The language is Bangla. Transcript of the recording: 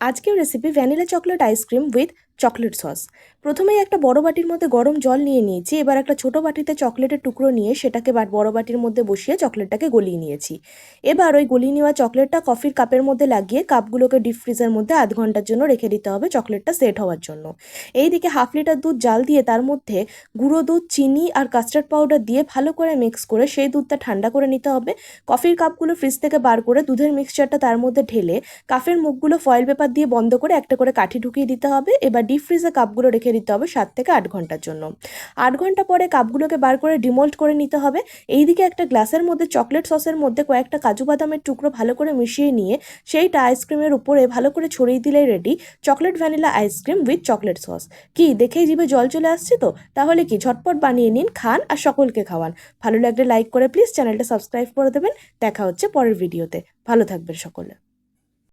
আজকের recipe vanilla chocolate ice cream with chocolate sauce. প্রথমেই একটা বড় বাটির মধ্যে গরম জল নিয়ে নিয়েছি। এবার একটা ছোট বাটিতে চকলেটের টুকরো নিয়ে সেটাকে বড় বাটির মধ্যে বসিয়ে চকলেটটাকে গলিয়ে নিয়েছি। এবার ওই গলিয়ে নেওয়া চকলেটটা কফির কাপের মধ্যে লাগিয়ে কাপগুলোকে ডিপ ফ্রিজের মধ্যে আধ ঘন্টার জন্য রেখে দিতে হবে চকলেটটা সেট হওয়ার জন্য। এইদিকে হাফ লিটার দুধ জাল দিয়ে তার মধ্যে গুঁড়ো দুধ, চিনি আর কাস্টার্ড পাউডার দিয়ে ভালো করে মিক্স করে সেই দুধটা ঠান্ডা করে নিতে হবে। কফির কাপগুলো ফ্রিজ থেকে বার করে দুধের মিক্সচারটা তার মধ্যে ঢেলে কাপের মুখগুলো ফয়েল পেপার দিয়ে বন্ধ করে একটা করে কাঠি ঢুকিয়ে দিতে হবে। এবার ডিপ ফ্রিজে কাপগুলো রেখে দিতে হবে 7 থেকে 8 ঘন্টার জন্য। 8 ঘন্টা পরে কাপগুলোকে বার করে ডিমোল্ড করে নিতে হবে। এইদিকে একটা গ্লাসের মধ্যে চকলেট সসের মধ্যে কয়েকটা কাজু বাদামের টুকরো ভালো করে মিশিয়ে নিয়ে সেইটা আইসক্রিমের উপরে ভালো করে ছড়িয়ে দিলেই ready chocolate vanilla ice cream with chocolate sauce. কি দেখেই জিভে জল চলে আসছে তো? তাহলে কি ঝটপট বানিয়ে নিন, খান আর সকলকে খাওয়ান। ভালো লাগলে লাইক করে প্লিজ চ্যানেলটা সাবস্ক্রাইব করে দেবেন। দেখা হচ্ছে পরের ভিডিওতে। ভালো থাকবেন সকলে।